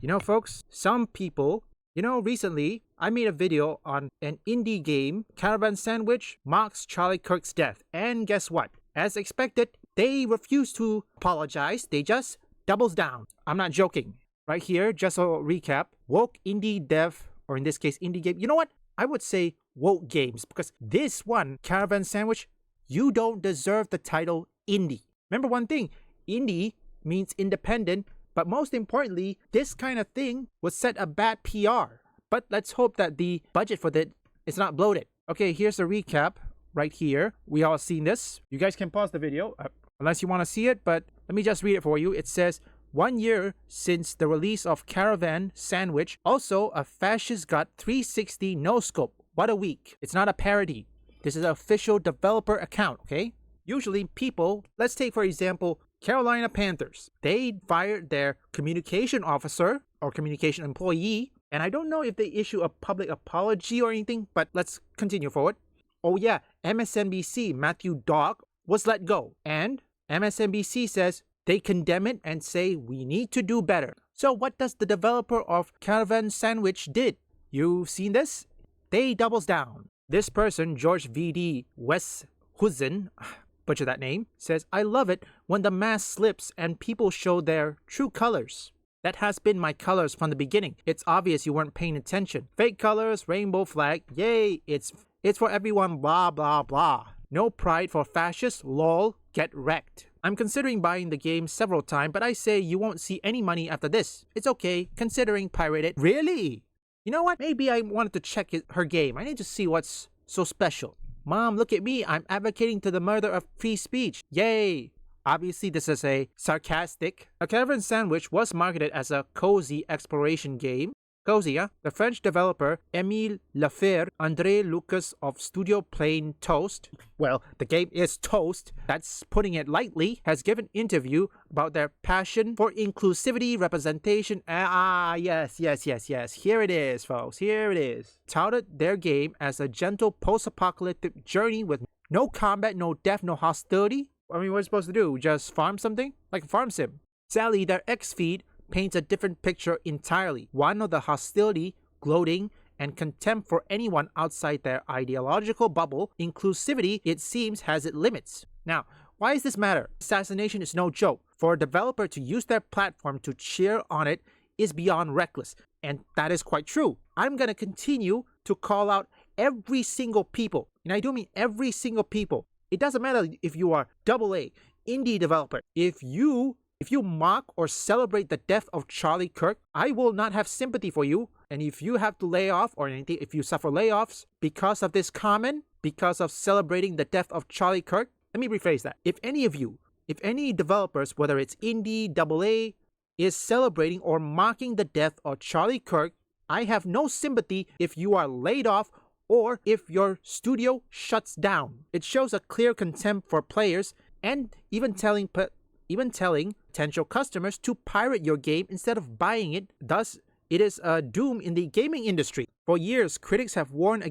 You know, folks, some people, recently I made a video on an indie game, Caravan SandWitch, mocks Charlie Kirk's death. And guess what? As expected, they refuse to apologize. They just doubles down. I'm not joking. Right here, just a recap, woke indie dev, or in this case, indie game. You know what? I would say woke games, because this one, Caravan SandWitch, you don't deserve the title indie. Remember one thing, indie means independent, but most importantly, this kind of thing would set a bad PR. But let's hope that the budget for that is not bloated. Okay, here's a recap right here. We all seen this. You guys can pause the video unless you want to see it, but let me just read it for you. It says, 1 year since the release of Caravan SandWitch. Also, a fascist got 360 no-scope. What a week. It's not a parody. This is an official developer account, okay? Usually people, let's take for example, Carolina Panthers. They fired their communication officer or communication employee, and I don't know if they issue a public apology or anything, but let's continue forward. Oh yeah, MSNBC Matthew Dog was let go, and MSNBC says they condemn it and say we need to do better. So what does the developer of Caravan SandWitch did? You've seen this? They doubles down. This person, George V.D. Westhuizen, butcher that name, says, I love it when the mask slips and people show their true colors. That has been my colors from the beginning. It's obvious you weren't paying attention. Fake colors, rainbow flag, yay, it's for everyone, blah blah blah. No pride for fascists, lol, get wrecked. I'm considering buying the game several times, but I say you won't see any money after this. It's okay, considering pirated. Really? You know what? Maybe I wanted to check her game. I need to see what's so special. Mom, look at me. I'm advocating to the murder of free speech. Yay! Obviously, this is a sarcastic. A Caravan SandWitch was marketed as a cozy exploration game. Cozy, huh? The French developer Émile Lefebvre, André Lucas of Studio Plain Toast, well, the game is toast, that's putting it lightly, has given interview about their passion for inclusivity, representation. Yes. Here it is, folks. Here it is. Touted their game as a gentle post-apocalyptic journey with no combat, no death, no hostility. I mean, what are you supposed to do? Just farm something? Like a farm sim. Sadly, their X feed paints a different picture entirely. One of the hostility, gloating, and contempt for anyone outside their ideological bubble. Inclusivity, it seems, has its limits. Now, why does this matter? Assassination is no joke. For a developer to use their platform to cheer on it is beyond reckless. And that is quite true. I'm going to continue to call out every single people. And I do mean every single people. It doesn't matter if you are AA, indie developer. If you mock or celebrate the death of Charlie Kirk, I will not have sympathy for you. And if you have to lay off or anything, if you suffer layoffs because of this comment, because of celebrating the death of Charlie Kirk, let me rephrase that. If any developers, whether it's indie, AA, is celebrating or mocking the death of Charlie Kirk, I have no sympathy if you are laid off or if your studio shuts down. It shows a clear contempt for players and even telling potential customers to pirate your game instead of buying it. Thus, it is a doom in the gaming industry. For years, critics warned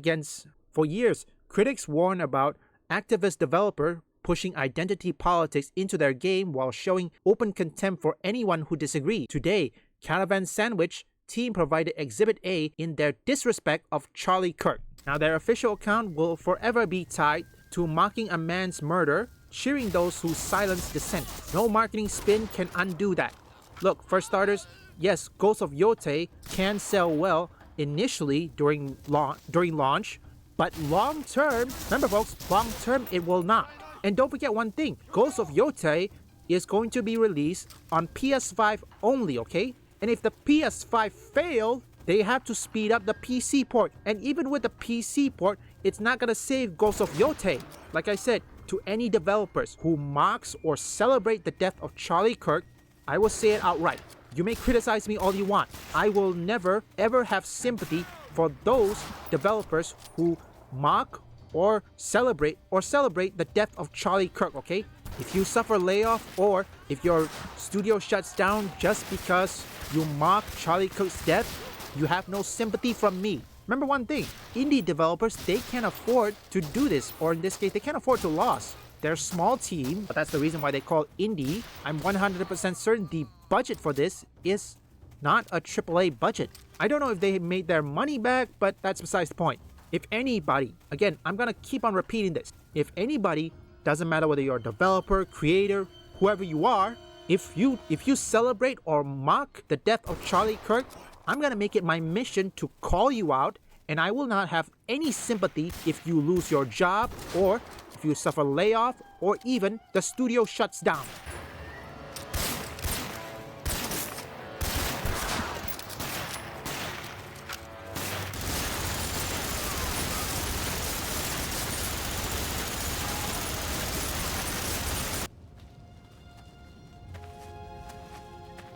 about activist developer pushing identity politics into their game while showing open contempt for anyone who disagreed. Today, Caravan SandWitch team provided Exhibit A in their disrespect of Charlie Kirk. Now, their official account will forever be tied to mocking a man's murder, cheering those who silence dissent. No marketing spin can undo that. Look, for starters, yes, Ghost of Yotei can sell well initially during launch, but long term, remember folks, long term it will not. And don't forget one thing, Ghost of Yotei is going to be released on PS5 only, okay? And if the PS5 fail, they have to speed up the PC port. And even with the PC port, it's not gonna save Ghost of Yotei. Like I said, to any developers who mocks or celebrate the death of Charlie Kirk, I will say it outright. You may criticize me all you want. I will never ever have sympathy for those developers who mock or celebrate the death of Charlie Kirk, okay? If you suffer layoff or if your studio shuts down just because you mock Charlie Kirk's death, you have no sympathy from me. Remember one thing, indie developers, they can't afford to do this, or in this case, they can't afford to lose. They're a small team, but that's the reason why they call it indie. I'm 100% certain the budget for this is not a AAA budget. I don't know if they made their money back, but that's besides the point. If anybody, again, I'm gonna keep on repeating this, if anybody, doesn't matter whether you're a developer, creator, whoever you are, if you celebrate or mock the death of Charlie Kirk, I'm gonna make it my mission to call you out, and I will not have any sympathy if you lose your job, or if you suffer layoff, or even the studio shuts down.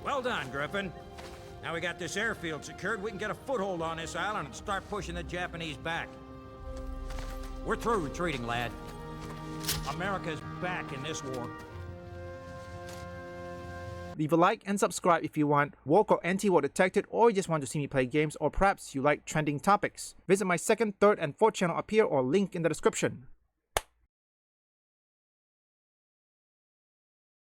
Well done, Griffin. Now we got this airfield secured, we can get a foothold on this island and start pushing the Japanese back. We're through retreating, lad. America's back in this war. Leave a like and subscribe if you want woke or anti-war detected, or you just want to see me play games, or perhaps you like trending topics. Visit my second, third, and fourth channel up here or link in the description.